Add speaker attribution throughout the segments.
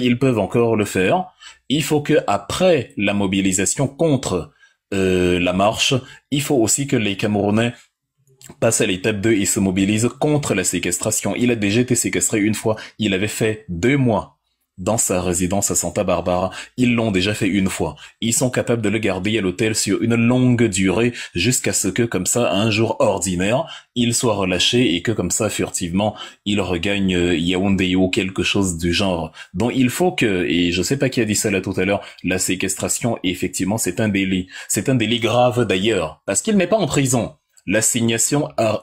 Speaker 1: ils peuvent encore le faire. Il faut que après la mobilisation contre la marche, il faut aussi que les Camerounais passent à l'étape 2 et se mobilisent contre la séquestration. Il a déjà été séquestré une fois. Il avait fait 2 mois dans sa résidence à Santa Barbara. Ils l'ont déjà fait une fois. Ils sont capables de le garder à l'hôtel sur une longue durée jusqu'à ce que, comme ça, un jour ordinaire, il soit relâché et que, comme ça, furtivement, il regagne Yaoundé ou quelque chose du genre. Donc, il faut que, et je sais pas qui a dit ça là tout à l'heure, la séquestration, effectivement, c'est un délit. C'est un délit grave d'ailleurs, parce qu'il n'est pas en prison. L'assignation à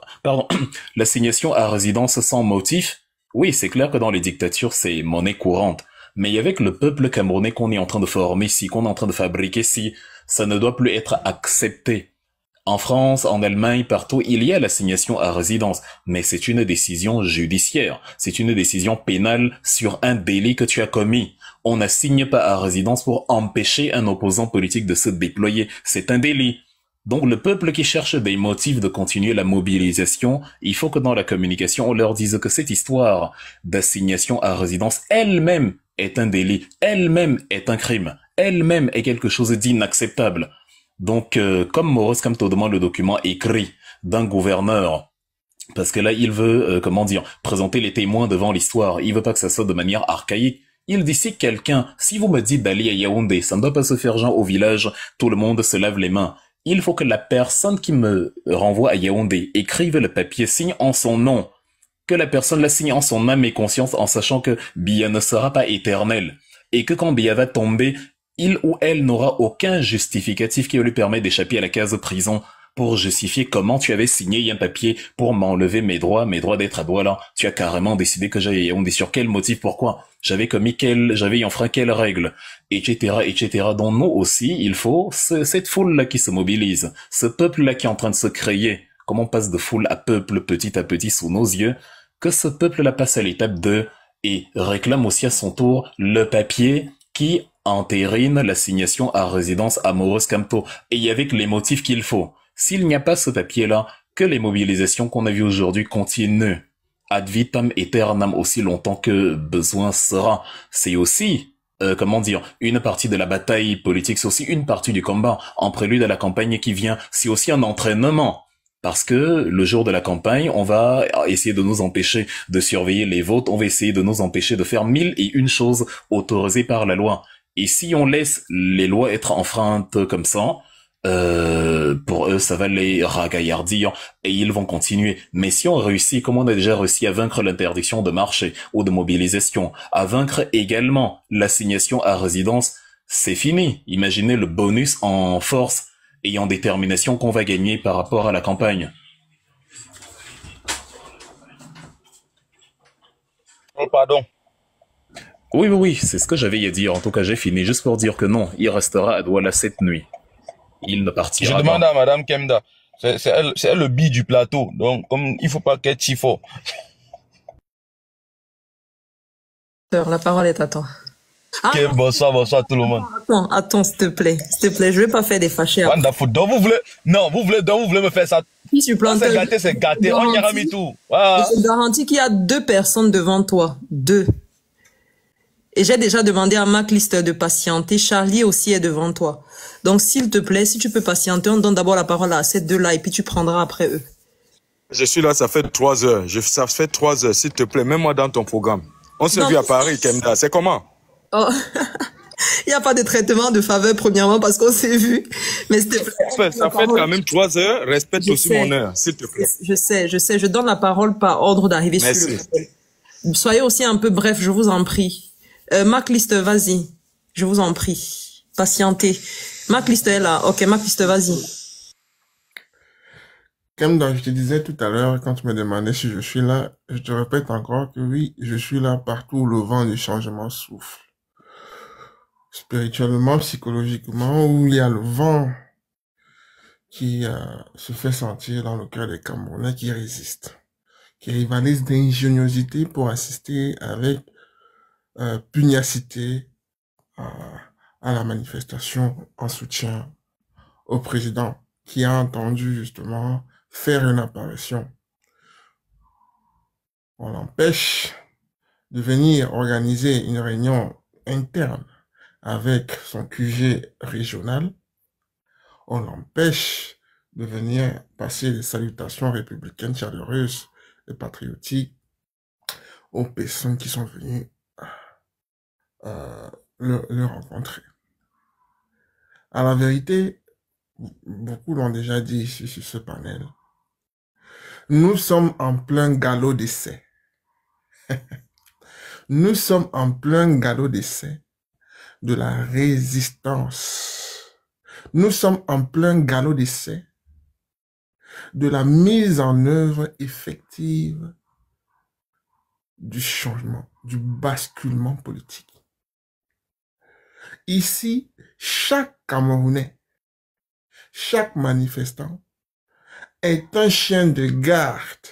Speaker 1: résidence sans motif, oui, c'est clair que dans les dictatures, c'est monnaie courante. Mais avec le peuple camerounais qu'on est en train de former ici, qu'on est en train de fabriquer ici, ça ne doit plus être accepté. En France, en Allemagne, partout, il y a l'assignation à résidence, mais c'est une décision judiciaire. C'est une décision pénale sur un délit que tu as commis. On n'assigne pas à résidence pour empêcher un opposant politique de se déployer. C'est un délit. Donc le peuple qui cherche des motifs de continuer la mobilisation, il faut que dans la communication, on leur dise que cette histoire d'assignation à résidence elle-même est un délit, elle-même est un crime, elle-même est quelque chose d'inacceptable. Donc, comme Maurice Kamto demande le document écrit d'un gouverneur, parce que là, il veut, comment dire, présenter les témoins devant l'histoire, il veut pas que ça soit de manière archaïque. Il dit si quelqu'un, si vous me dites d'aller à Yaoundé, ça ne doit pas se faire genre au village, tout le monde se lave les mains. Il faut que la personne qui me renvoie à Yaoundé écrive le papier, signe en son nom, que la personne la signe en son âme et conscience en sachant que Bia ne sera pas éternel, et que quand Bia va tomber, il ou elle n'aura aucun justificatif qui lui permet d'échapper à la case prison pour justifier comment tu avais signé un papier pour m'enlever mes droits d'être à Douala. Tu as carrément décidé que j'avais, on dit sur quel motif, pourquoi? J'avais enfreint quelle règle, etc., etc. Donc nous aussi, il faut cette foule-là qui se mobilise, ce peuple-là qui est en train de se créer, comme on passe de foule à peuple petit à petit sous nos yeux, que ce peuple-là passe à l'étape 2 et réclame aussi à son tour le papier qui entérine l'assignation à résidence à Maurice Kamto, et avec les motifs qu'il faut. S'il n'y a pas ce papier-là, que les mobilisations qu'on a vues aujourd'hui continuent ad vitam aeternam aussi longtemps que besoin sera. C'est aussi, comment dire, une partie de la bataille politique, c'est aussi une partie du combat, en prélude à la campagne qui vient, c'est aussi un entraînement. Parce que le jour de la campagne, on va essayer de nous empêcher de surveiller les votes, on va essayer de nous empêcher de faire 1001 choses autorisées par la loi. Et si on laisse les lois être enfreintes comme ça, pour eux, ça va les ragaillardir et ils vont continuer. Mais si on réussit, comme on a déjà réussi à vaincre l'interdiction de marché ou de mobilisation, à vaincre également l'assignation à résidence, c'est fini. Imaginez le bonus en force et en détermination qu'on va gagner par rapport à la campagne.
Speaker 2: Oh, pardon.
Speaker 1: Oui, oui, oui, c'est ce que j'avais à dire. En tout cas, j'ai fini juste pour dire que non, il restera à Douala cette nuit. Il ne
Speaker 2: Je
Speaker 1: partira
Speaker 2: demande
Speaker 1: pas.
Speaker 2: à Madame Kemda. C'est elle le bi du plateau. Donc, comme il faut pas qu'elle tire fort.
Speaker 3: La parole est à toi. Ah
Speaker 2: Ok,
Speaker 3: non,
Speaker 2: bonsoir, bonsoir tout le monde.
Speaker 3: attends, s'il te plaît, je vais pas faire des fâchés après.
Speaker 2: Wonderful. Donc vous voulez me faire ça.
Speaker 3: Si tu
Speaker 2: Ça
Speaker 3: plantes,
Speaker 2: c'est gâté. On ira mis tout.
Speaker 3: je
Speaker 2: Ah.
Speaker 3: te garantis qu'il y a 2 personnes devant toi. 2. Et j'ai déjà demandé à Mac Lister de patienter. Charlie aussi est devant toi. Donc, s'il te plaît, si tu peux patienter, on donne d'abord la parole à ces 2-là et puis tu prendras après eux.
Speaker 4: Je suis là, ça fait 3 heures. Ça fait 3 heures, s'il te plaît, mets-moi dans ton programme. On s'est vu à Paris, Kemda. C'est comment?
Speaker 3: Oh. Il n'y a pas de traitement de faveur, premièrement, parce qu'on s'est vu. Mais s'il te plaît.
Speaker 4: Ça fait quand même 3 heures. Respecte aussi mon heure, s'il te plaît.
Speaker 3: Je sais. Je donne la parole par ordre d'arrivée sur le panel. Soyez aussi un peu bref, je vous en prie. Mac Lister, vas-y. Je vous en prie. Patientez. Mac Lister est là. Ok, Mac Lister, vas-y.
Speaker 5: Comme je te disais tout à l'heure, quand tu me demandais si je suis là, je te répète encore que oui, je suis là partout où le vent du changement souffle. Spirituellement, psychologiquement, où il y a le vent qui se fait sentir dans le cœur des Camerounais qui résistent, qui rivalisent d'ingéniosité pour assister avec pugnacité à la manifestation en soutien au président qui a entendu justement faire une apparition. On l'empêche de venir organiser une réunion interne avec son QG régional, on l'empêche de venir passer des salutations républicaines chaleureuses et patriotiques aux personnes qui sont venues le rencontrer. À la vérité, beaucoup l'ont déjà dit ici sur ce panel, nous sommes en plein galop d'essai. Nous sommes en plein galop d'essai de la résistance. Nous sommes en plein galop d'essai de la mise en œuvre effective du changement, du basculement politique. Ici, chaque Camerounais, chaque manifestant est un chien de garde,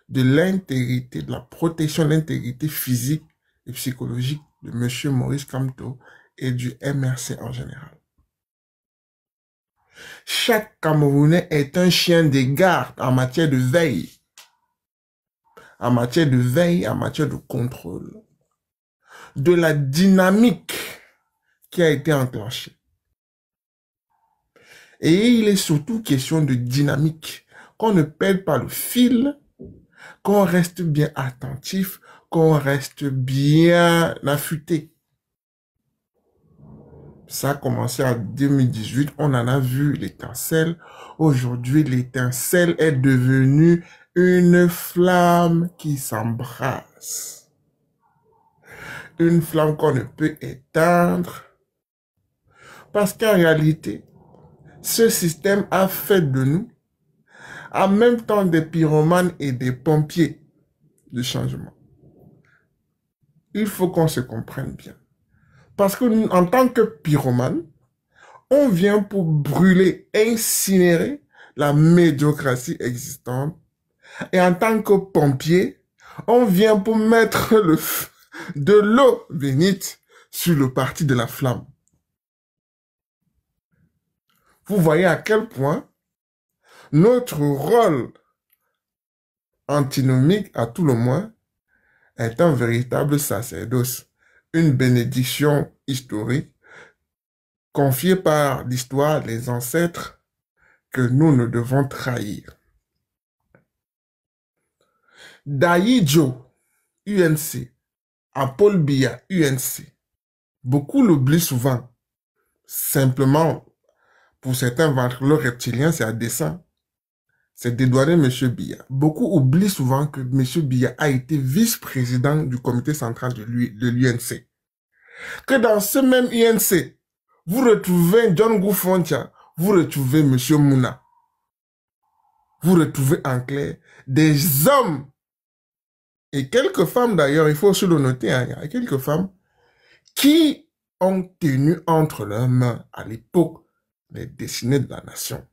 Speaker 5: de l'intégrité, de la protection de l'intégrité physique et psychologique de M. Maurice Kamto et du MRC en général. Chaque Camerounais est un chien de garde en matière de veille, en matière de contrôle, de la dynamique qui a été enclenchée. Et il est surtout question de dynamique, qu'on ne perde pas le fil, qu'on reste bien attentif, qu'on reste bien affûté. Ça a commencé en 2018, on en a vu l'étincelle. Aujourd'hui, l'étincelle est devenue une flamme qui s'embrasse. Une flamme qu'on ne peut éteindre. Parce qu'en réalité, ce système a fait de nous, en même temps des pyromanes et des pompiers du changement. Il faut qu'on se comprenne bien. Parce que nous, en tant que pyromane, on vient pour brûler, incinérer la médiocratie existante. Et en tant que pompier, on vient pour mettre de l'eau bénite sur le parti de la flamme. Vous voyez à quel point notre rôle antinomique, à tout le moins, est un véritable sacerdoce, une bénédiction historique confiée par l'histoire des ancêtres que nous ne devons trahir. Daïdjo, UNC, Paul Biya, UNC, beaucoup l'oublient souvent. Simplement, pour certains ventriloques reptiliens, c'est à dessein. C'est dédouaner M. Biya. Beaucoup oublient souvent que M. Biya a été vice-président du comité central de l'UNC. Que dans ce même UNC, vous retrouvez John Goufontia, vous retrouvez M. Mouna. Vous retrouvez en clair des hommes, et quelques femmes d'ailleurs, il faut aussi le noter, hein, il y a quelques femmes qui ont tenu entre leurs mains à l'époque les destinées de la nation,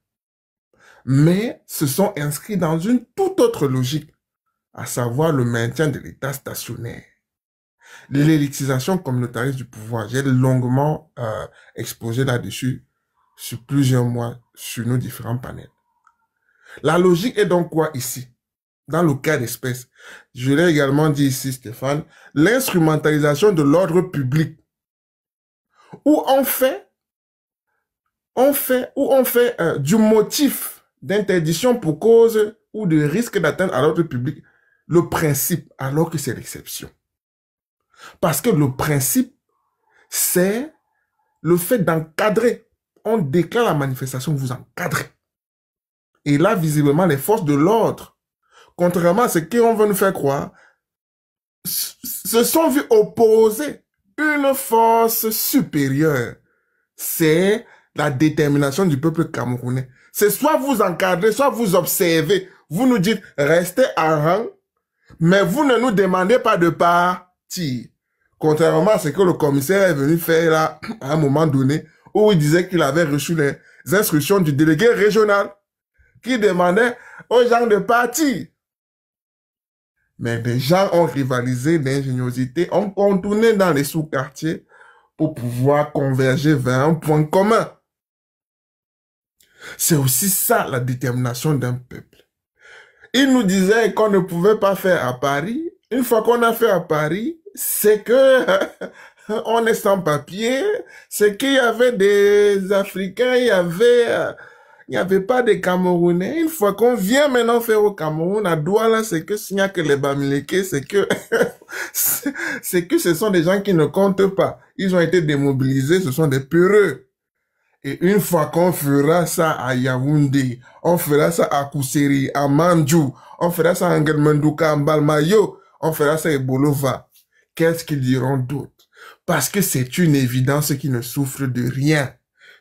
Speaker 5: mais se sont inscrits dans une toute autre logique, à savoir le maintien de l'État stationnaire, l'élitisation communautariste du pouvoir. J'ai longuement exposé là-dessus sur plusieurs mois sur nos différents panels. La logique est donc quoi ici? Dans le cas d'espèce, je l'ai également dit ici, Stéphane, l'instrumentalisation de l'ordre public, où on fait du motif d'interdiction pour cause ou de risque d'atteinte à l'ordre public le principe, alors que c'est l'exception. Parce que le principe, c'est le fait d'encadrer. On déclare la manifestation, vous encadrez. Et là, visiblement, les forces de l'ordre, contrairement à ce qu'on veut nous faire croire, se sont vus opposer une force supérieure. C'est la détermination du peuple camerounais. C'est soit vous encadrez, soit vous observez. Vous nous dites, restez en rang, mais vous ne nous demandez pas de partir. Contrairement à ce que le commissaire est venu faire là, à un moment donné, où il disait qu'il avait reçu les instructions du délégué régional, qui demandait aux gens de partir. Mais des gens ont rivalisé d'ingéniosité, ont contourné dans les sous-quartiers pour pouvoir converger vers un point commun. C'est aussi ça la détermination d'un peuple. Il nous disait qu'on ne pouvait pas faire à Paris, Une fois qu'on a fait à Paris, c'est que on est sans papier, c'est qu'il y avait des Africains, il n'y avait pas de Camerounais. Une fois qu'on vient maintenant faire au Cameroun, à Douala, c'est que s'il n'y a que les Bamileke, c'est que, c'est que ce sont des gens qui ne comptent pas. Ils ont été démobilisés, ce sont des peureux. Et une fois qu'on fera ça à Yaoundé, on fera ça à Kousseri, à Mandjou, on fera ça à Ngelmendouka, à Mbalmayo, on fera ça à Bolova. Qu'est-ce qu'ils diront d'autre? Parce que c'est une évidence qu'ils ne souffrent de rien.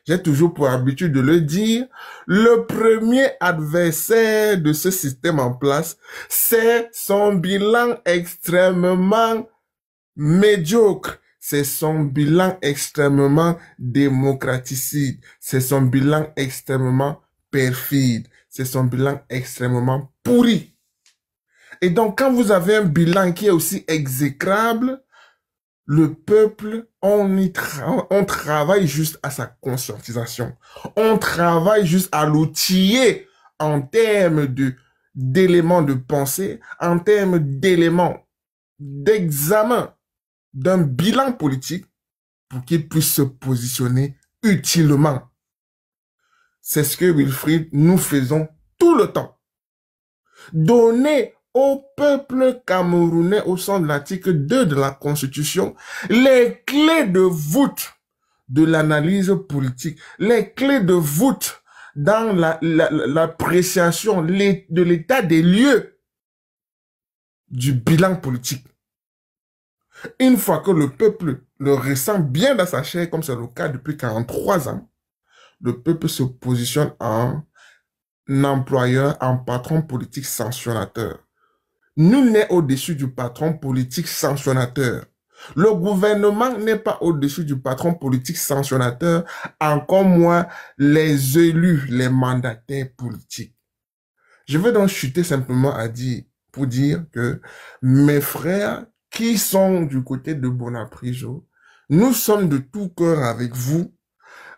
Speaker 5: J'ai toujours pour habitude de le dire, le premier adversaire de ce système en place, c'est son bilan extrêmement médiocre. C'est son bilan extrêmement démocraticide. C'est son bilan extrêmement perfide. C'est son bilan extrêmement pourri. Et donc, quand vous avez un bilan qui est aussi exécrable, le peuple, on travaille juste à sa conscientisation. On travaille juste à l'outiller en termes d'éléments de pensée, en termes d'éléments d'examen d'un bilan politique pour qu'il puisse se positionner utilement. C'est ce que Wilfried, nous faisons tout le temps. Donner au peuple camerounais au sens de l'article 2 de la Constitution les clés de voûte de l'analyse politique, les clés de voûte dans l'appréciation de l'état des lieux du bilan politique. Une fois que le peuple le ressent bien dans sa chair, comme c'est le cas depuis 43 ans, le peuple se positionne en employeur, en patron politique sanctionnateur. Nul n'est au-dessus du patron politique sanctionnateur. Le gouvernement n'est pas au-dessus du patron politique sanctionnateur, encore moins les élus, les mandataires politiques. Je vais donc chuter simplement pour dire que mes frères qui sont du côté de Bonaprijo, nous sommes de tout cœur avec vous.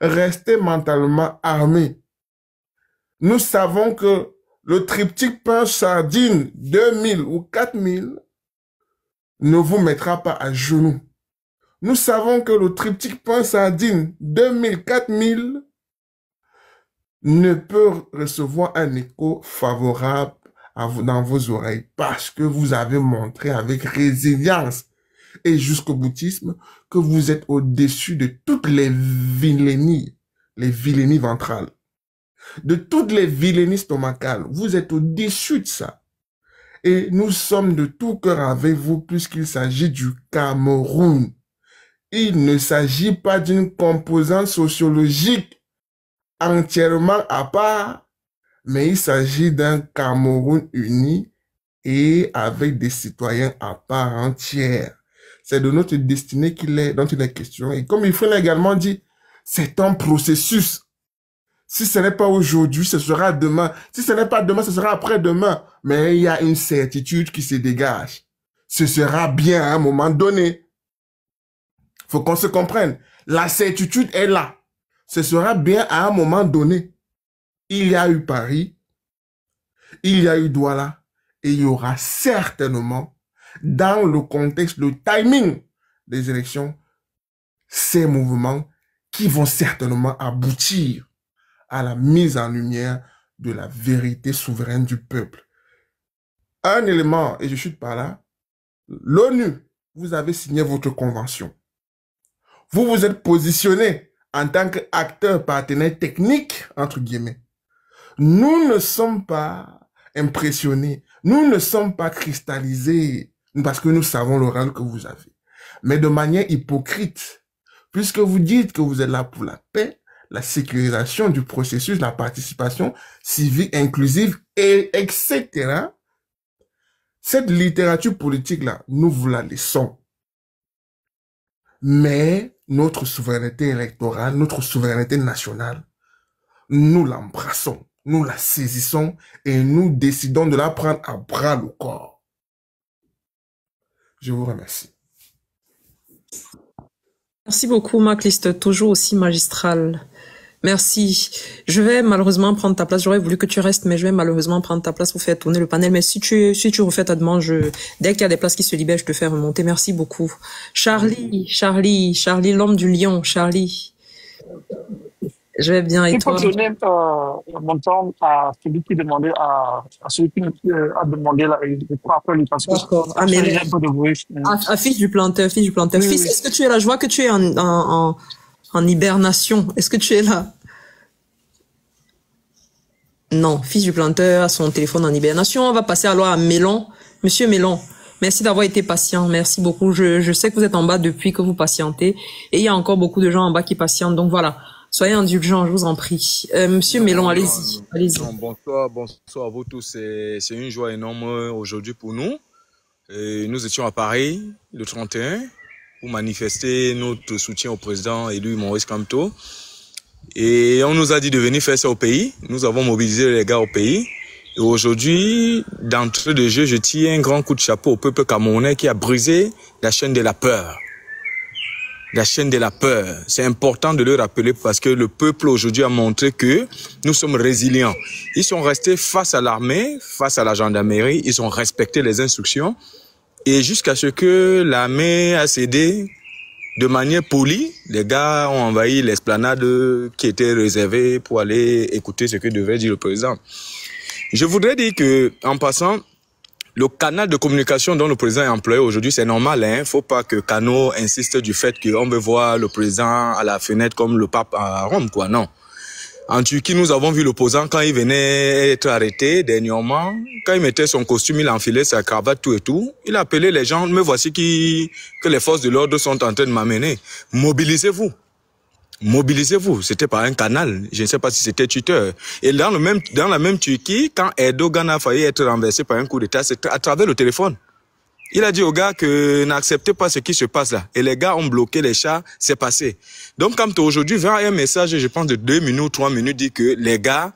Speaker 5: Restez mentalement armés. Nous savons que le triptyque pain sardine 2000 ou 4000 ne vous mettra pas à genoux. Nous savons que le triptyque pain sardine 2000, 4000 ne peut recevoir un écho favorable dans vos oreilles parce que vous avez montré avec résilience et jusqu'au boutisme que vous êtes au-dessus de toutes les vilainies ventrales, de toutes les vilainies stomacales. Vous êtes au-dessus de ça. Et nous sommes de tout cœur avec vous puisqu'il s'agit du Cameroun. Il ne s'agit pas d'une composante sociologique entièrement à part, mais il s'agit d'un Cameroun uni et avec des citoyens à part entière. C'est de notre destinée dont il est question. Et comme il faut également dit, c'est un processus. Si ce n'est pas aujourd'hui, ce sera demain. Si ce n'est pas demain, ce sera après-demain. Mais il y a une certitude qui se dégage. Ce sera bien à un moment donné. Faut qu'on se comprenne. La certitude est là. Ce sera bien à un moment donné. Il y a eu Paris, il y a eu Douala, et il y aura certainement, dans le contexte, le timing des élections, ces mouvements qui vont certainement aboutir à la mise en lumière de la vérité souveraine du peuple. Un élément, et je chute par là, l'ONU, vous avez signé votre convention. Vous vous êtes positionné en tant qu'acteur partenaire technique, entre guillemets. Nous ne sommes pas impressionnés, nous ne sommes pas cristallisés parce que nous savons le rôle que vous avez. Mais de manière hypocrite, puisque vous dites que vous êtes là pour la paix, la sécurisation du processus, la participation civique inclusive, etc. Cette littérature politique-là, nous vous la laissons. Mais notre souveraineté électorale, notre souveraineté nationale, nous l'embrassons, nous la saisissons et nous décidons de la prendre à bras le corps. Je vous remercie.
Speaker 3: Merci beaucoup, Marc Liste, toujours aussi magistral. Merci. Je vais malheureusement prendre ta place. J'aurais voulu que tu restes, mais je vais malheureusement prendre ta place pour faire tourner le panel. Mais si tu refais ta demande, dès qu'il y a des places qui se libèrent, je te fais remonter. Merci beaucoup. Charlie, l'homme du lion, Charlie. Je vais bien et
Speaker 6: Il faut
Speaker 3: toi?
Speaker 6: donner mon temps à celui qui demandait à celui qui a demandé là, et après lui parce que
Speaker 3: D'accord.
Speaker 6: il y a un peu de bruit.
Speaker 3: Fils du planteur, fils du planteur.
Speaker 6: Oui,
Speaker 3: Fils,
Speaker 6: oui.
Speaker 3: est-ce que tu es là? Je vois que tu es en hibernation. Est-ce que tu es là? Non, fils du planteur a son téléphone en hibernation. On va passer alors à Mélon. Monsieur Mélon, merci d'avoir été patient. Merci beaucoup. Je sais que vous êtes en bas depuis que vous patientez. Et il y a encore beaucoup de gens en bas qui patientent. Donc voilà. Soyez indulgents, je vous en prie. Monsieur Mélon, allez-y. Allez-y.
Speaker 4: Bonsoir à vous tous. C'est une joie énorme aujourd'hui pour nous. Nous étions à Paris le 31 pour manifester notre soutien au président élu Maurice Kamto. Et on nous a dit de venir faire ça au pays. Nous avons mobilisé les gars au pays. Et aujourd'hui, d'entrée de jeu, je tire un grand coup de chapeau au peuple camerounais qui a brisé la chaîne de la peur. La chaîne de la peur. C'est important de le rappeler parce que le peuple aujourd'hui a montré que nous sommes résilients. Ils sont restés face à l'armée, face à la gendarmerie. Ils ont respecté les instructions. Et jusqu'à ce que l'armée a cédé de manière polie, les gars ont envahi l'esplanade qui était réservée pour aller écouter ce que devait dire le président. Je voudrais dire que, en passant, le canal de communication dont le président est employé aujourd'hui, c'est normal, hein. Faut pas que Cano insiste du fait qu'on veut voir le président à la fenêtre comme le pape à Rome, quoi, non. En Turquie, nous avons vu l'opposant quand il venait être arrêté dernièrement. Quand il mettait son costume, il enfilait sa cravate, tout et tout. Il a appelé les gens, me voici que les forces de l'ordre sont en train de m'amener. Mobilisez-vous. Mobilisez-vous. C'était par un canal. Je ne sais pas si c'était Twitter. Et dans la même Turquie, quand Erdogan a failli être renversé par un coup d'État, c'est à travers le téléphone. Il a dit aux gars que n'acceptez pas ce qui se passe là. Et les gars ont bloqué les chars, c'est passé. Donc, comme aujourd'hui, vers un message, je pense de 2 minutes, 3 minutes, dit que les gars,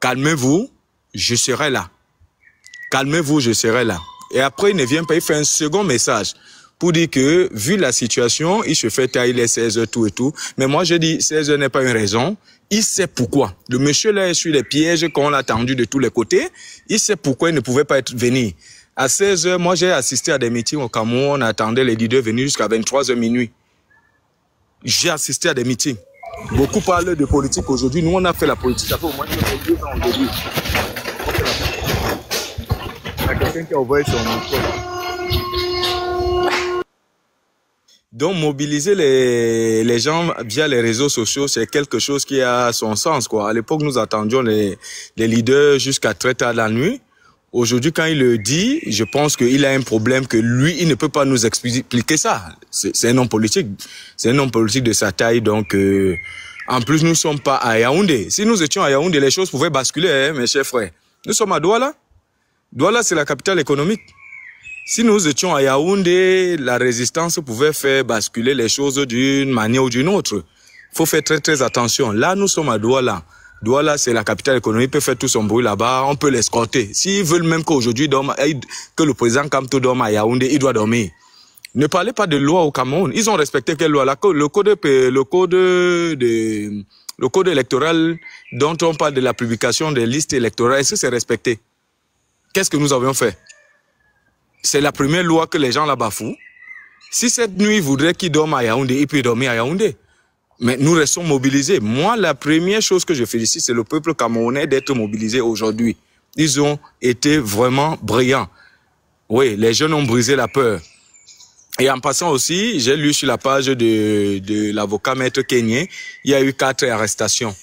Speaker 4: calmez-vous, je serai là. Calmez-vous, je serai là. Et après, il ne vient pas, il fait un second message pour dire que, vu la situation, il se fait tailler les 16 heures, tout et tout. Mais moi, je dis, 16 heures n'est pas une raison. Il sait pourquoi. Le monsieur là est sur les pièges qu'on l'a tendu de tous les côtés. Il sait pourquoi il ne pouvait pas venir. À 16 heures, moi, j'ai assisté à des meetings au Cameroun. On attendait les leaders venir jusqu'à 23 h minuit. J'ai assisté à des meetings. Beaucoup parlent de politique aujourd'hui. Nous, on a fait la politique. Ça fait au moins 2 ans aujourd'hui. Il y a quelqu'un qui a ouvert son micro. Donc, mobiliser les gens via les réseaux sociaux, c'est quelque chose qui a son sens, quoi. À l'époque, nous attendions les leaders jusqu'à très tard la nuit. Aujourd'hui, quand il le dit, je pense qu'il a un problème que lui, il ne peut pas nous expliquer ça. C'est un homme politique. C'est un homme politique de sa taille. Donc, en plus, nous ne sommes pas à Yaoundé. Si nous étions à Yaoundé, les choses pouvaient basculer, hein, mes chers frères. Nous sommes à Douala. Douala, c'est la capitale économique. Si nous étions à Yaoundé, la résistance pouvait faire basculer les choses d'une manière ou d'une autre. Il faut faire très, très attention. Là, nous sommes à Douala. Douala, c'est la capitale économique, il peut faire tout son bruit là-bas, on peut l'escorter. S'ils veulent même qu'aujourd'hui, que le président Kamto dorme à Yaoundé, il doit dormir. Ne parlez pas de loi au Cameroun. Ils ont respecté quelle loi? Le code électoral dont on parle de la publication des listes électorales, est-ce que c'est respecté? Qu'est-ce que nous avions fait? C'est la première loi que les gens là bafouent. Si cette nuit, ils voudraient qu'ils dorment à Yaoundé, ils peuvent dormir à Yaoundé. Mais nous restons mobilisés. Moi, la première chose que je félicite, c'est le peuple camerounais d'être mobilisé aujourd'hui. Ils ont été vraiment brillants. Oui, les jeunes ont brisé la peur. Et en passant aussi, j'ai lu sur la page de l'avocat Maître Kenyé, il y a eu 4 arrestations.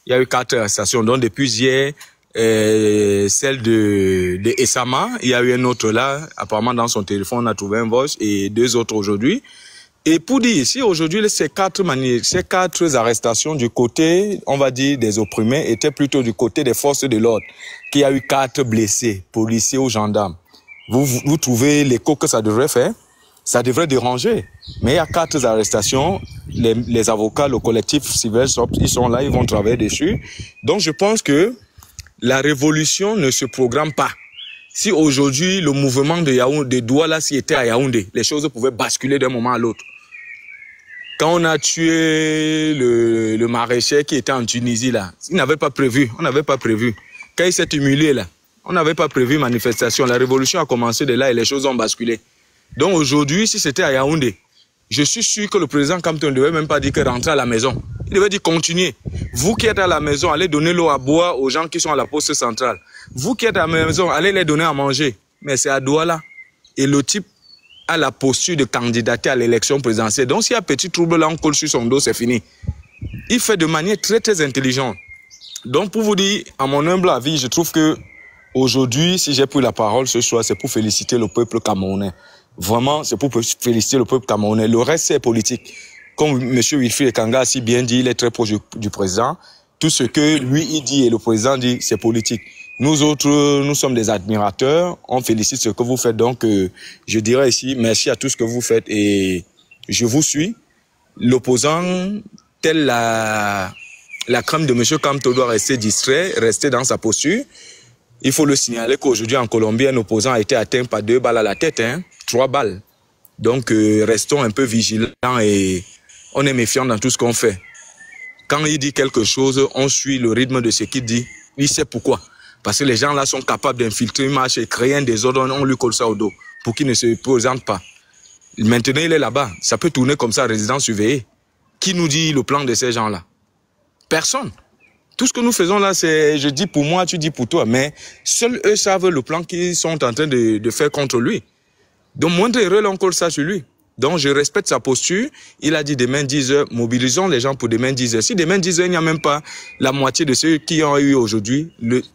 Speaker 4: Il y a eu 4 arrestations. Donc depuis hier, celle de Essama, il y a eu un autre là, apparemment dans son téléphone, on a trouvé un voice, et 2 autres aujourd'hui. Et pour dire ici, aujourd'hui, ces 4 arrestations du côté, on va dire, des opprimés, étaient plutôt du côté des forces de l'ordre, qui a eu 4 blessés, policiers ou gendarmes. Vous trouvez l'écho que ça devrait faire? Ça devrait déranger. Mais il y a 4 arrestations, les avocats, le collectif civil, ils sont là, ils vont travailler dessus. Donc je pense que la révolution ne se programme pas. Si aujourd'hui, le mouvement de Yaoundé, de Douala, s'il était à Yaoundé, les choses pouvaient basculer d'un moment à l'autre. Quand on a tué le maraîcher qui était en Tunisie, là, il n'avait pas prévu, on n'avait pas prévu. Quand il s'est humilié, là, on n'avait pas prévu manifestation. La révolution a commencé de là et les choses ont basculé. Donc aujourd'hui, si c'était à Yaoundé, je suis sûr que le président Cameton ne devait même pas dire que rentrer à la maison. Il devait dire continuer. Vous qui êtes à la maison, allez donner l'eau à boire aux gens qui sont à la poste centrale. Vous qui êtes à la maison, allez les donner à manger. Mais c'est à Douala. Et le type a la posture de candidater à l'élection présidentielle. Donc s'il y a petit trouble là, on colle sur son dos, c'est fini. Il fait de manière très très intelligente. Donc pour vous dire, à mon humble avis, je trouve que aujourd'hui, si j'ai pris la parole ce soir, c'est pour féliciter le peuple camerounais. Vraiment, c'est pour féliciter le peuple camerounais. Le reste, c'est politique. Comme M. Wilfried Ekanga a si bien dit, il est très proche du président. Tout ce que lui, il dit et le président dit, c'est politique. Nous autres, nous sommes des admirateurs. On félicite ce que vous faites. Donc, je dirais ici, merci à tout ce que vous faites. Et je vous suis. L'opposant, tel la crème de M. Cameton doit rester distrait, rester dans sa posture. Il faut le signaler qu'aujourd'hui, en Colombie, un opposant a été atteint par 2 balles à la tête, 3 balles. Donc, restons un peu vigilants et on est méfiants dans tout ce qu'on fait. Quand il dit quelque chose, on suit le rythme de ce qu'il dit. Il sait pourquoi. Parce que les gens là sont capables d'infiltrer une marche et créer un désordre, on lui colle ça au dos pour qu'il ne se présente pas. Maintenant, il est là-bas. Ça peut tourner comme ça, résidence surveillée. Qui nous dit le plan de ces gens-là? Personne. Tout ce que nous faisons là, c'est, je dis pour moi, tu dis pour toi, mais seuls eux savent le plan qu'ils sont en train de faire contre lui. Donc, moindre erreur, on colle ça sur lui. Donc, je respecte sa posture. Il a dit demain 10 heures, mobilisons les gens pour demain 10 heures. Si demain 10 heures, il n'y a même pas la moitié de ceux qui ont eu aujourd'hui,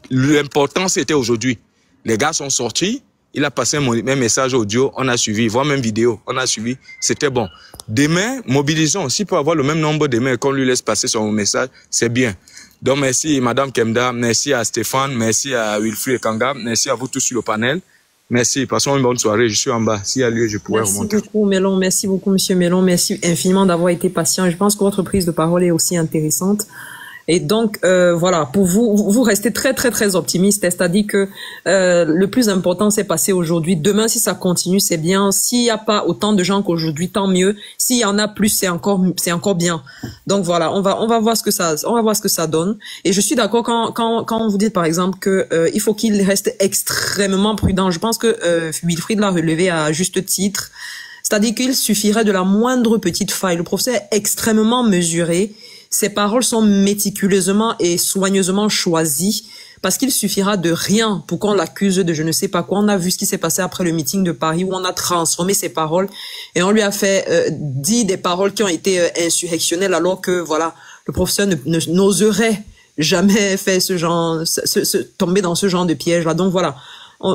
Speaker 4: l'important c'était aujourd'hui. Les gars sont sortis, il a passé un message audio, on a suivi, voire même vidéo, on a suivi, c'était bon. Demain, mobilisons. S'il peut avoir le même nombre de mails qu'on lui laisse passer son message, c'est bien. Donc, merci Madame Kemda, merci à Stéphane, merci à Wilfried Ekanga, merci à vous tous sur le panel. Merci, passons une bonne soirée, je suis en bas. S'il y a lieu, je pourrais remonter.
Speaker 3: Merci beaucoup, Mélon, merci beaucoup, Monsieur Mélon, merci infiniment d'avoir été patient. Je pense que votre prise de parole est aussi intéressante. Et donc, voilà, pour vous restez très, très, très optimiste. C'est-à-dire que le plus important, c'est passé aujourd'hui. Demain, si ça continue, c'est bien. S'il n'y a pas autant de gens qu'aujourd'hui, tant mieux. S'il y en a plus, c'est encore bien. Donc voilà, on va voir ce que ça donne. Et je suis d'accord quand vous dites, par exemple, que il faut qu'il reste extrêmement prudent. Je pense que Wilfried l'a relevé à juste titre. C'est-à-dire qu'il suffirait de la moindre petite faille. Le professeur est extrêmement mesuré. Ses paroles sont méticuleusement et soigneusement choisies parce qu'il suffira de rien pour qu'on l'accuse de je ne sais pas quoi. On a vu ce qui s'est passé après le meeting de Paris où on a transformé ses paroles et on lui a fait dire des paroles qui ont été insurrectionnelles alors que voilà, le professeur n'oserait jamais faire ce genre, tomber dans ce genre de piège là. Donc voilà.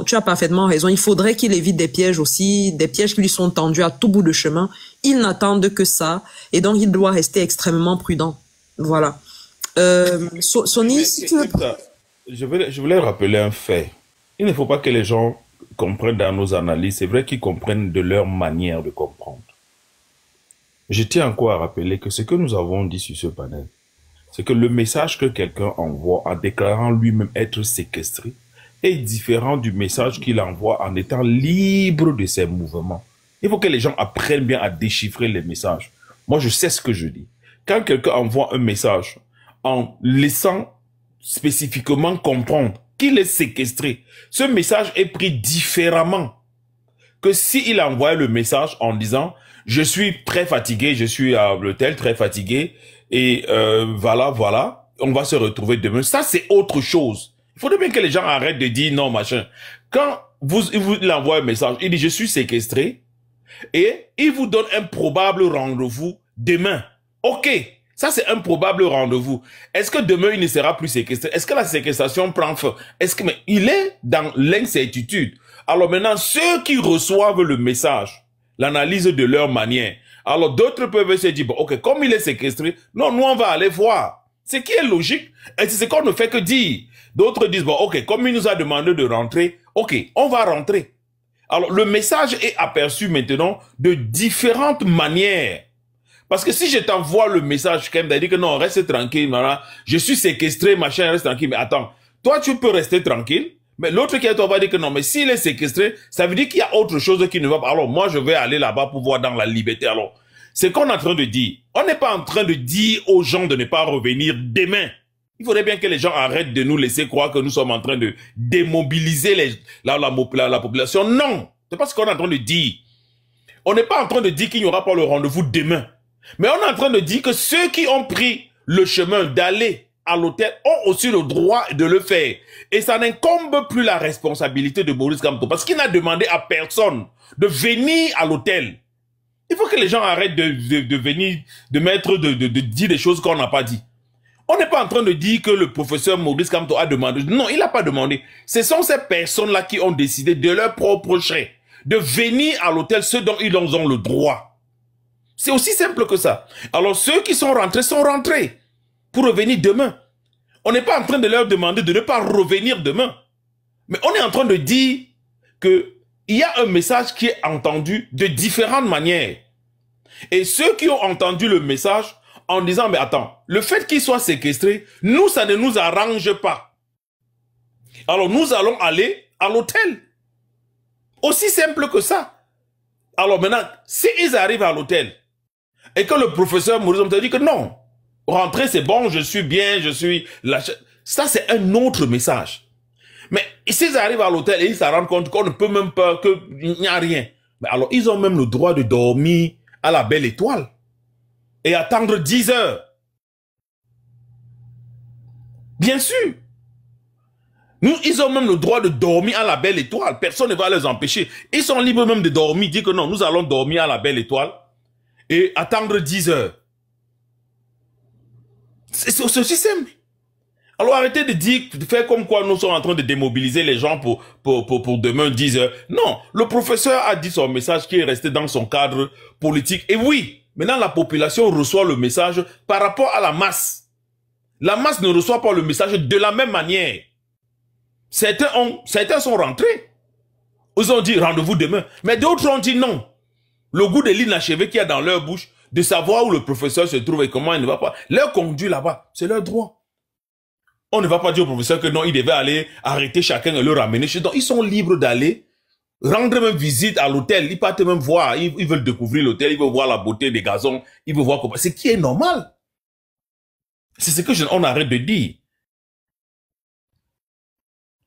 Speaker 3: Tu as parfaitement raison. Il faudrait qu'il évite des pièges aussi, des pièges qui lui sont tendus à tout bout de chemin. Ils n'attendent que ça. Et donc, il doit rester extrêmement prudent. Voilà. Sonny, si tu veux...
Speaker 2: Je voulais rappeler un fait. Il ne faut pas que les gens comprennent dans nos analyses. C'est vrai qu'ils comprennent de leur manière de comprendre. Je tiens encore à rappeler que ce que nous avons dit sur ce panel, c'est que le message que quelqu'un envoie en déclarant lui-même être séquestré est différent du message qu'il envoie en étant libre de ses mouvements. Il faut que les gens apprennent bien à déchiffrer les messages. Moi, je sais ce que je dis. Quand quelqu'un envoie un message en laissant spécifiquement comprendre qu'il est séquestré, ce message est pris différemment que s'il envoie le message en disant « Je suis très fatigué, je suis à l'hôtel très fatigué et voilà, on va se retrouver demain. » Ça, c'est autre chose. Il faudrait bien que les gens arrêtent de dire non, machin. Quand il envoie un message, il dit je suis séquestré et il vous donne un probable rendez-vous demain. Ok, ça c'est un probable rendez-vous. Est-ce que demain il ne sera plus séquestré? Est-ce que la séquestration prend fin? Mais il est dans l'incertitude. Alors maintenant, ceux qui reçoivent le message, l'analyse de leur manière, alors d'autres peuvent se dire, bon, ok, comme il est séquestré, non, nous on va aller voir. Ce qui est logique, et c'est ce qu'on ne fait que dire. D'autres disent, bon, ok, comme il nous a demandé de rentrer, ok, on va rentrer. Alors, le message est aperçu maintenant de différentes manières. Parce que si je t'envoie le message, quand même, dit que non, reste tranquille, voilà, je suis séquestré, machin, reste tranquille. Mais attends, toi, tu peux rester tranquille, mais l'autre qui est toi va dire que non, mais s'il est séquestré, ça veut dire qu'il y a autre chose qui ne va pas. Alors, moi, je vais aller là-bas pour voir dans la liberté. Alors, C'est qu'on est en train de dire. On n'est pas en train de dire aux gens de ne pas revenir demain. Il faudrait bien que les gens arrêtent de nous laisser croire que nous sommes en train de démobiliser la population. Non, c'est pas ce qu'on est en train de dire. On n'est pas en train de dire qu'il n'y aura pas le rendez-vous demain. Mais on est en train de dire que ceux qui ont pris le chemin d'aller à l'hôtel ont aussi le droit de le faire. Et ça n'incombe plus la responsabilité de Maurice Kamto parce qu'il n'a demandé à personne de venir à l'hôtel. Il faut que les gens arrêtent de venir, de dire des choses qu'on n'a pas dit. On n'est pas en train de dire que le professeur Maurice Kamto a demandé. Non, il n'a pas demandé. Ce sont ces personnes-là qui ont décidé de leur propre chef de venir à l'hôtel, ceux dont ils ont le droit. C'est aussi simple que ça. Alors ceux qui sont rentrés pour revenir demain. On n'est pas en train de leur demander de ne pas revenir demain. Mais on est en train de dire que il y a un message qui est entendu de différentes manières. Et ceux qui ont entendu le message en disant, mais attends, le fait qu'il soit séquestré, nous, ça ne nous arrange pas. Alors nous allons aller à l'hôtel. Aussi simple que ça. Alors maintenant, s'ils arrivent à l'hôtel et que le professeur Maurice te dit que non, rentrer c'est bon, je suis bien, je suis là. Ça c'est un autre message. Mais s'ils arrivent à l'hôtel et ils se rendent compte qu'on ne peut même pas, qu'il n'y a rien. Mais alors ils ont même le droit de dormir à la Belle Étoile et attendre 10 heures. Bien sûr. Ils ont même le droit de dormir à la Belle Étoile. Personne ne va les empêcher. Ils sont libres même de dormir. Dire que non, nous allons dormir à la Belle Étoile et attendre 10 heures. C'est aussi simple. Alors arrêtez de dire, de faire comme quoi nous sommes en train de démobiliser les gens pour demain 10 heures. Non, le professeur a dit son message qui est resté dans son cadre politique. Et oui, maintenant la population reçoit le message par rapport à la masse. La masse ne reçoit pas le message de la même manière. Certains sont rentrés. Ils ont dit rendez-vous demain. Mais d'autres ont dit non. Le goût de l'inachevé qu'il y a dans leur bouche, de savoir où le professeur se trouve et comment il ne va pas. Leur conduit là-bas, c'est leur droit. On ne va pas dire au professeur que non, il devait aller arrêter chacun et le ramener chez eux. Ils sont libres d'aller rendre même visite à l'hôtel. Ils partent même voir. Ils veulent découvrir l'hôtel. Ils veulent voir la beauté des gazons. Ils veulent voir comment. C'est qui est normal. C'est ce que on arrête de dire.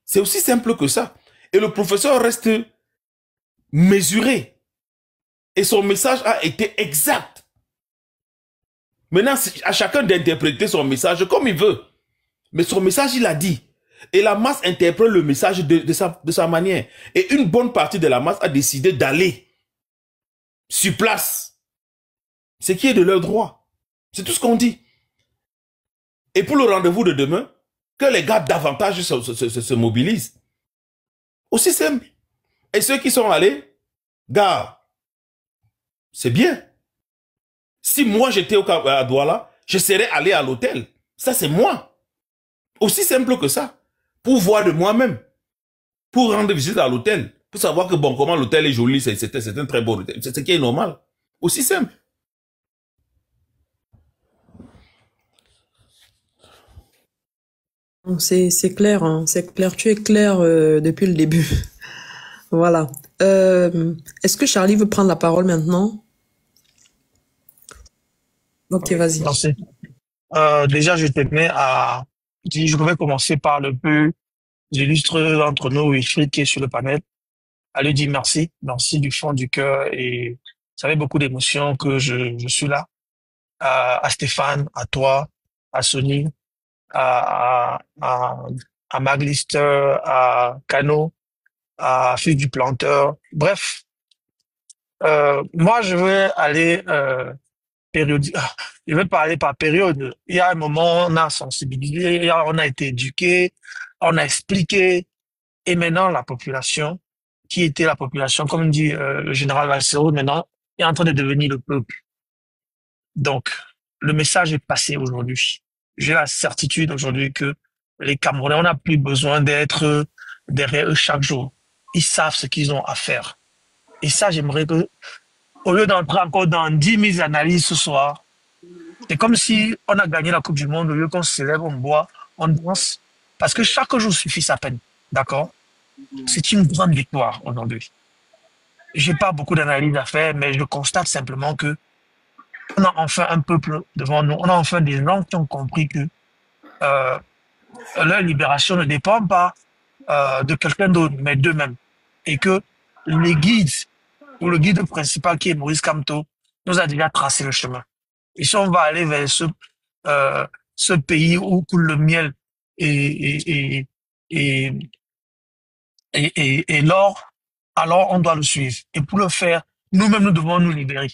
Speaker 2: C'est aussi simple que ça. Et le professeur reste mesuré. Et son message a été exact. Maintenant, c'est à chacun d'interpréter son message comme il veut. Mais son message, il a dit. Et la masse interprète le message de sa manière. Et une bonne partie de la masse a décidé d'aller sur place. Ce qui est de leur droit. C'est tout ce qu'on dit. Et pour le rendez-vous de demain, que les gars davantage se mobilisent. Aussi simple. Et ceux qui sont allés, gars, c'est bien. Si moi j'étais à Douala, je serais allé à l'hôtel. Ça c'est moi. Aussi simple que ça. Pour voir de moi-même. Pour rendre visite à l'hôtel. Pour savoir que bon, comment l'hôtel est joli, c'est un très beau hôtel. C'est ce qui est normal. Aussi simple.
Speaker 3: C'est clair, hein, c'est clair. Tu es clair depuis le début. Voilà. Est-ce que Charlie veut prendre la parole maintenant? Ok, vas-y.
Speaker 6: Merci. Déjà, je tenais à dire, je vais commencer par le plus illustre d'entre nous, Wilfried, qui est sur le panel, à lui dire merci, merci du fond du cœur, et ça fait beaucoup d'émotions que je suis là. À Stéphane, à toi, à Sony, à Maglister, à Cano, à Fils du Planteur. Bref, moi, je vais aller je vais parler par période. Il y a un moment, on a sensibilisé, on a été éduqué, on a expliqué, et maintenant la population, qui était la population, comme dit le général Valsero, maintenant est en train de devenir le peuple. Donc, le message est passé aujourd'hui. J'ai la certitude aujourd'hui que les Camerounais, on n'a plus besoin d'être derrière eux chaque jour. Ils savent ce qu'ils ont à faire. Et ça, j'aimerais que, au lieu d'entrer encore dans 10 000 analyses ce soir, c'est comme si on a gagné la Coupe du Monde, au lieu qu'on se célèbre, on boit, on danse, parce que chaque jour suffit sa peine. D'accord? C'est une grande victoire aujourd'hui. J'ai pas beaucoup d'analyses à faire, mais je constate simplement que On a enfin un peuple devant nous. On a enfin des gens qui ont compris que euh, leur libération ne dépend pas de quelqu'un d'autre, mais d'eux-mêmes. Et que les guides, ou le guide principal qui est Maurice Kamto, nous a déjà tracé le chemin. Et si on va aller vers euh, ce pays où coule le miel et, et, et, et l'or, alors on doit le suivre. Et pour le faire, nous-mêmes, nous devons nous libérer.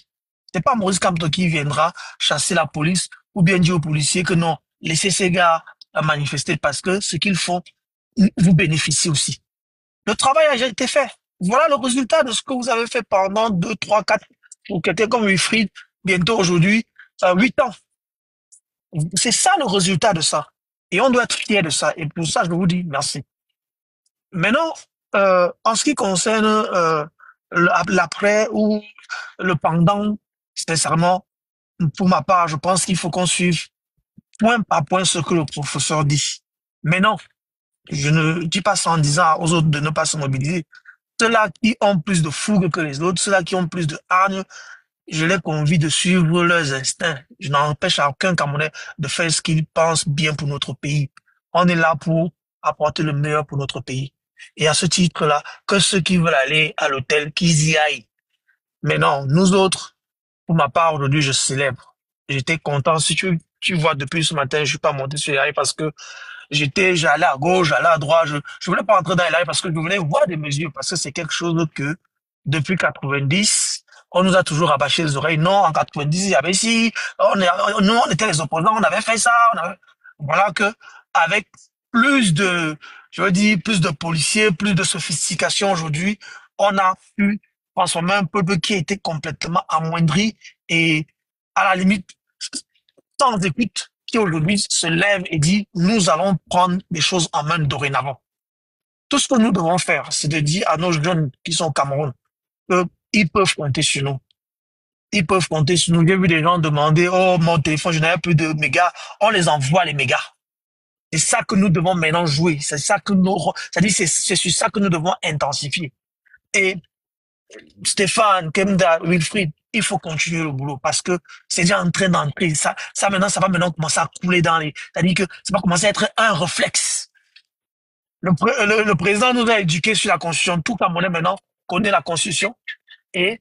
Speaker 6: C'est pas Maurice Kamto qui viendra chasser la police ou bien dire aux policiers que non, laissez ces gars manifester parce que ce qu'ils font vous bénéficie aussi. Le travail a déjà été fait. Voilà le résultat de ce que vous avez fait pendant 2, 3, 4, pour quelqu'un comme Wilfried, bientôt aujourd'hui, 8 ans. C'est ça le résultat de ça. Et on doit être fier de ça. Et pour ça, je vous dis merci. Maintenant, en ce qui concerne l'après ou le pendant, sincèrement, pour ma part, je pense qu'il faut qu'on suive point par point ce que le professeur dit. Mais non, je ne dis pas ça en disant aux autres de ne pas se mobiliser. Ceux-là qui ont plus de fougue que les autres, ceux-là qui ont plus de hargne, je les convie de suivre leurs instincts. Je n'empêche à aucun Camerounais de faire ce qu'il pense bien pour notre pays. On est là pour apporter le meilleur pour notre pays. Et à ce titre-là, que ceux qui veulent aller à l'hôtel, qu'ils y aillent. Mais non, nous autres, pour ma part, aujourd'hui, je célèbre. J'étais content. Si tu vois, depuis ce matin, je suis pas monté sur les rails parce que j'allais à gauche, j'allais à droite. Je voulais pas rentrer dans les rails parce que je voulais voir des mesures, parce que c'est quelque chose que, depuis 90, on nous a toujours rabâché les oreilles. Non, en 90, il y avait ici, nous, on était les opposants, on avait fait ça, voilà que, avec plus de, je veux dire, plus de policiers, plus de sophistication aujourd'hui, on a pu transformer un peuple qui était complètement amoindri et, à la limite, sans écoute, qui aujourd'hui se lève et dit, nous allons prendre les choses en main dorénavant. Tout ce que nous devons faire, c'est de dire à nos jeunes qui sont au Cameroun qu'ils peuvent compter sur nous. Ils peuvent compter sur nous. J'ai vu des gens demander, oh, mon téléphone, je n'avais plus de mégas. On les envoie, les mégas. C'est ça que nous devons maintenant jouer. C'est ça que c'est-à-dire, c'est sur ça que nous devons intensifier. Et Stéphane, Kemda, Wilfried, il faut continuer le boulot parce que c'est déjà en train d'entrer. Ça maintenant, ça va maintenant commencer à couler dans les, c'est-à-dire que ça va commencer à être un réflexe. Le président nous a éduqués sur la Constitution. Tout Camerounais maintenant connaît la Constitution. Et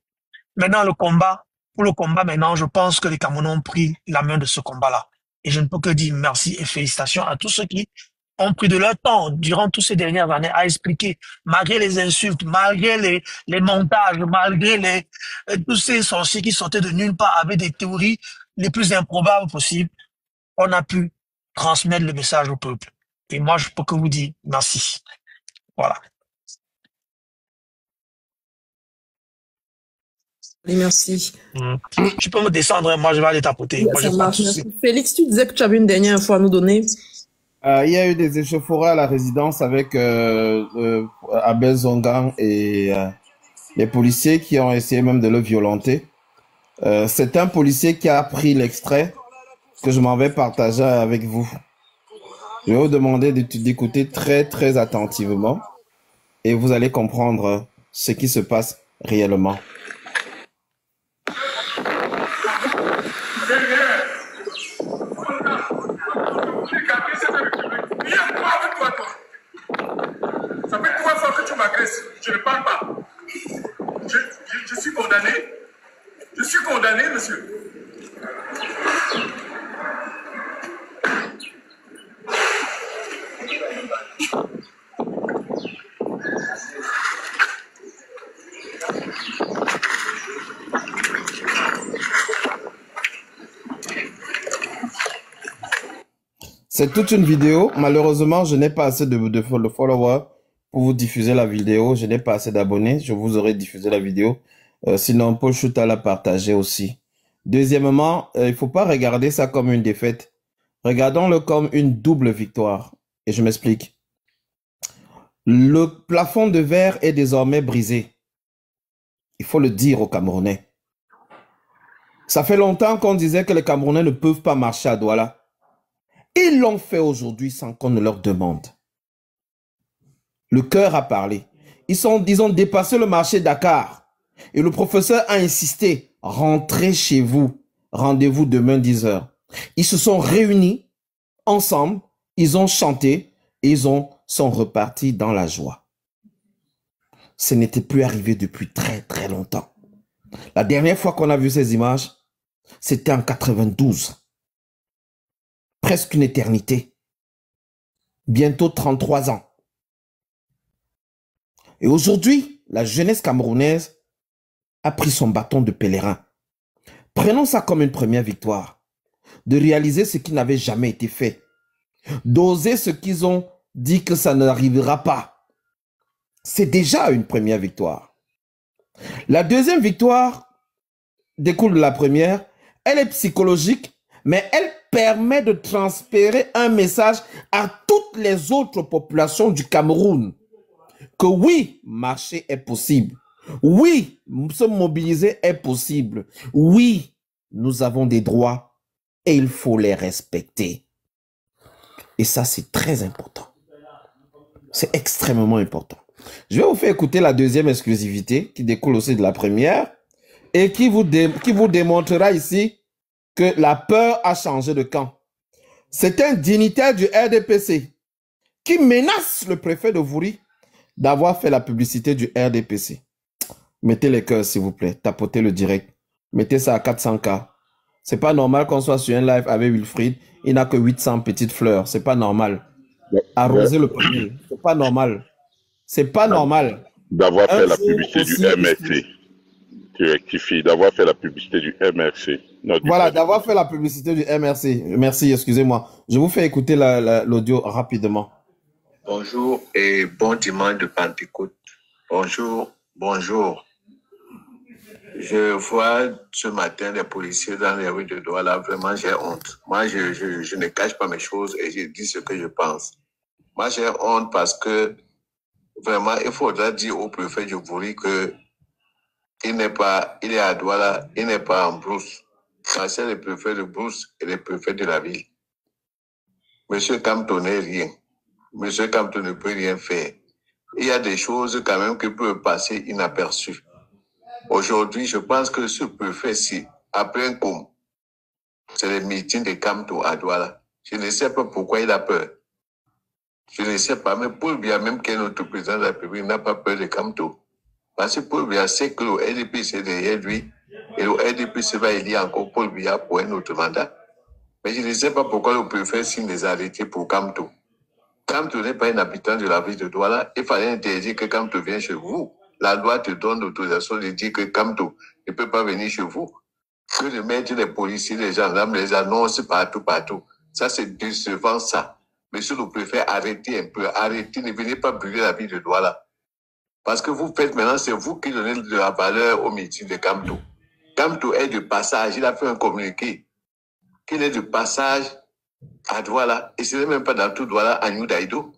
Speaker 6: maintenant, pour le combat maintenant, je pense que les Camerounais ont pris la main de ce combat-là. Et je ne peux que dire merci et félicitations à tous ceux qui ont pris de leur temps durant toutes ces dernières années à expliquer, malgré les insultes, malgré les montages, malgré tous ces sorciers qui sortaient de nulle part avec des théories les plus improbables possibles, on a pu transmettre le message au peuple. Et moi, je peux que vous dire merci. Voilà.
Speaker 3: Merci.
Speaker 6: Tu peux me descendre, moi je vais aller tapoter. Moi,
Speaker 3: Ça marche. Félix, tu disais que tu avais une dernière info à nous donner.
Speaker 7: Il y a eu des échauffourées à la résidence avec Abel Zongang et les policiers qui ont essayé même de le violenter. C'est un policier qui a pris l'extrait que je m'en vais partager avec vous. Je vais vous demander d'écouter très très attentivement et vous allez comprendre ce qui se passe réellement.
Speaker 8: Ça fait 3 fois que tu m'agresses. Je ne parle pas. Je suis condamné. Je suis condamné, monsieur.
Speaker 7: C'est toute une vidéo. Malheureusement, je n'ai pas assez de followers pour vous diffuser la vidéo. Je n'ai pas assez d'abonnés. Je vous aurais diffusé la vidéo. Sinon, Paul Chouta l'a partagé aussi. Deuxièmement, il ne faut pas regarder ça comme une défaite. Regardons-le comme une double victoire. Et je m'explique. Le plafond de verre est désormais brisé. Il faut le dire aux Camerounais. Ça fait longtemps qu'on disait que les Camerounais ne peuvent pas marcher à Douala. Ils l'ont fait aujourd'hui sans qu'on ne leur demande. Le cœur a parlé. Ils ont dépassé le marché Dakar. Et le professeur a insisté, rentrez chez vous. rendez-vous demain 10h. Ils se sont réunis ensemble, ils ont chanté et sont repartis dans la joie. Ce n'était plus arrivé depuis très très longtemps. La dernière fois qu'on a vu ces images, c'était en 92. Presque une éternité. Bientôt 33 ans. Et aujourd'hui, la jeunesse camerounaise a pris son bâton de pèlerin. Prenons ça comme une première victoire. De réaliser ce qui n'avait jamais été fait. D'oser ce qu'ils ont dit que ça n'arrivera pas. C'est déjà une première victoire. La deuxième victoire découle de la première. Elle est psychologique, mais elle permet de transférer un message à toutes les autres populations du Cameroun. Que oui, marcher est possible. Oui, se mobiliser est possible. Oui, nous avons des droits et il faut les respecter. Et ça, c'est très important. C'est extrêmement important. Je vais vous faire écouter la deuxième exclusivité qui découle aussi de la première et qui vous démontrera ici que la peur a changé de camp. C'est un dignitaire du RDPC qui menace le préfet de Vouri d'avoir fait la publicité du RDPC. Mettez les cœurs, s'il vous plaît. Tapotez le direct. Mettez ça à 400K. C'est pas normal qu'on soit sur un live avec Wilfried. Il n'a que 800 petites fleurs. C'est pas normal. Arroser le panel. C'est pas normal. C'est pas normal.
Speaker 9: D'avoir fait la publicité du MRC. Tu rectifies. D'avoir fait la publicité du MRC.
Speaker 7: Voilà, d'avoir fait la publicité du MRC. Merci, excusez-moi. Je vous fais écouter l'audio rapidement.
Speaker 10: Bonjour et bon dimanche de Pentecôte. Bonjour, bonjour. Je vois ce matin les policiers dans les rues de Douala. Vraiment, j'ai honte. Moi, je ne cache pas mes choses et je dis ce que je pense. Moi, j'ai honte parce que vraiment, il faudra dire au préfet de Vouri que il est à Douala, il n'est pas en brousse. C'est le préfet de brousse et le préfet de la ville. Monsieur Camto n'est rien. Monsieur Camto ne peut rien faire. Il y a des choses quand même qui peuvent passer inaperçues. Aujourd'hui, je pense que ce préfet-ci, après un coup, c'est le meeting de Camto à Douala. Je ne sais pas pourquoi il a peur. Je ne sais pas, mais Paul Biya, même qui est notre président de la République, n'a pas peur de Camto. Parce que Paul Biya sait que le RDP c'est derrière lui et le RDP va élire encore Paul Biya pour un autre mandat. Mais je ne sais pas pourquoi le préfet signe des arrêtés pour Camto. Camto n'est pas un habitant de la ville de Douala. Il fallait interdire que Camto vienne chez vous. La loi te donne l'autorisation de dire que Camto ne peut pas venir chez vous. Que de mettre les policiers, les gendarmes, les annonces partout. Ça, c'est décevant, ça. Monsieur le préfet, arrêtez un peu. Arrêtez, ne venez pas brûler la ville de Douala. Parce que vous faites maintenant, c'est vous qui donnez de la valeur au meeting de Camto. Camto est de passage. Il a fait un communiqué qu'il est de passage à Douala. Et ce n'est même pas dans tout Douala, à New Daïdo.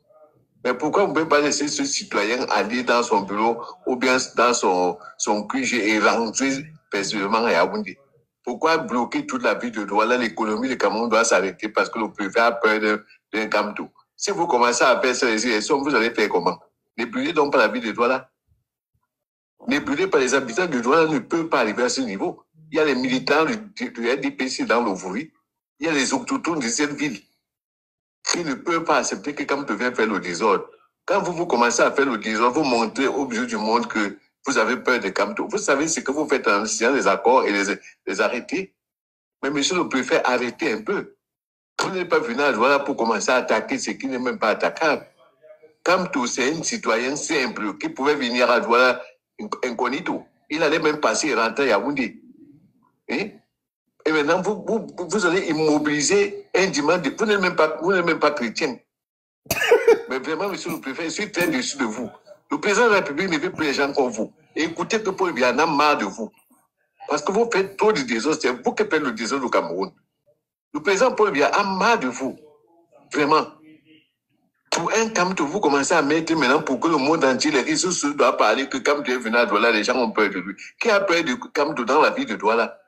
Speaker 10: Mais pourquoi vous ne pouvez pas laisser ce citoyen aller dans son bureau ou bien dans son QG et rentrer personnellement à Yaoundé? Pourquoi bloquer toute la ville de Douala? L'économie du Cameroun doit s'arrêter parce que le préfet a peur d'un Camto. Si vous commencez à faire ces élections, vous allez faire comment? Ne brûlez donc pas la ville de Douala. Ne brûlez pas les habitants de Douala, ne peuvent pas arriver à ce niveau. Il y a les militants du RDPC dans le Vouri. Il y a les autochtones de cette ville qui ne peuvent pas accepter que Camto vienne faire le désordre. Quand vous commencez à faire le désordre, vous montrez au bout du monde que vous avez peur de Camto. Vous savez ce que vous faites en signant les accords et les arrêter. Mais monsieur le préfet, arrêtez un peu. Vous n'êtes pas venu à Douala pour commencer à attaquer ce qui n'est même pas attaquable. Camto, c'est un citoyen simple qui pouvait venir à Douala incognito. Il allait même passer et rentrer à Yaoundé. Et maintenant, vous allez immobiliser un dimanche. Vous n'êtes même pas chrétien. Mais vraiment, monsieur le préfet, je suis très déçu de vous. Le président de la République ne veut plus les gens comme vous. Et écoutez que Paul Biya en a marre de vous. Parce que vous faites trop de désordre. C'est vous qui faites le désordre au Cameroun. Le président Paul Biya a marre de vous. Vraiment. Pour un Camto, vous commencez à mettre maintenant pour que le monde entier, les réseaux sociaux doivent parler que Camto est venu à Douala, les gens ont peur de lui. Qui a peur de Camto dans la ville de Douala?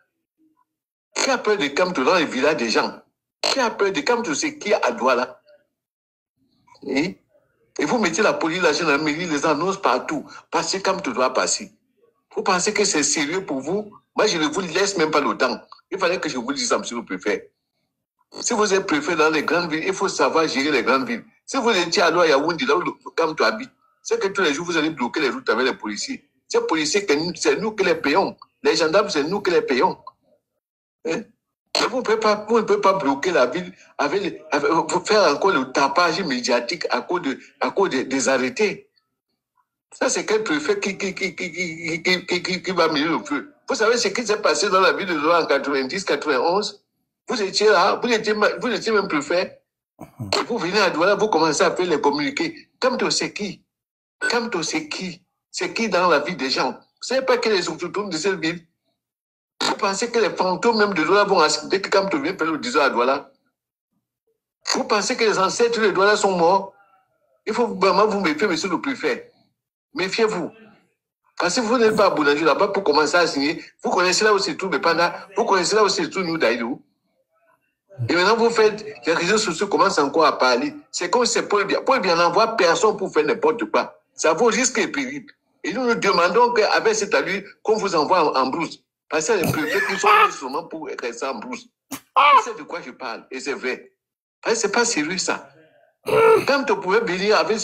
Speaker 10: Qui a peur de Camto dans les villages des gens? Qui a peur de Camto? C'est qui à Douala? Et vous mettez la police, la gendarmerie, les annonces partout. Parce que Camto doit passer. Vous pensez que c'est sérieux pour vous? Moi, je ne vous laisse même pas le temps. Il fallait que je vous dise ça, monsieur le préfet. Si vous êtes préfet dans les grandes villes, il faut savoir gérer les grandes villes. Si vous étiez à Yaoundé, là où tu habites, c'est que tous les jours, vous allez bloquer les routes avec les policiers. Ces policiers, c'est nous qui les payons. Les gendarmes, c'est nous qui les payons. Hein? Vous ne pouvez pas bloquer la ville avec faire encore le tapage médiatique à cause des arrêtés. Ça, c'est quel préfet qui va mener le feu. Vous savez ce qui s'est passé dans la ville de Douala en 90-91? Vous étiez là, vous étiez même préfet. Et vous venez à Douala, vous commencez à faire les communiqués. Kamto, c'est qui? Kamto, c'est qui? C'est qui dans la vie des gens? Vous ne savez pas que les autochtones de cette ville? Vous pensez que les fantômes même de Douala vont accepter que Kamto vienne faire le 10 à Douala? Vous pensez que les ancêtres de Douala sont morts? Il faut vraiment vous méfier, monsieur le préfet. Méfiez-vous. Parce que vous n'êtes pas à Boulanger là-bas pour commencer à signer. Vous connaissez là où se trouve Panda, vous connaissez là où se trouve nous Daïdou. Et maintenant, vous faites, les réseaux sociaux commencent encore à parler. C'est comme si c'est pour le bien. Pour le bien, on n'envoie personne pour faire n'importe quoi. Ça vaut risque et péril. Et nous nous demandons qu'avec cet allure, qu'on vous envoie en brousse. Parce que les préfets qui sont venus seulement pour rester en brousse. C'est de quoi je parle. Et c'est vrai. Parce que c'est pas sérieux ça. Quand tu pouvais venir avec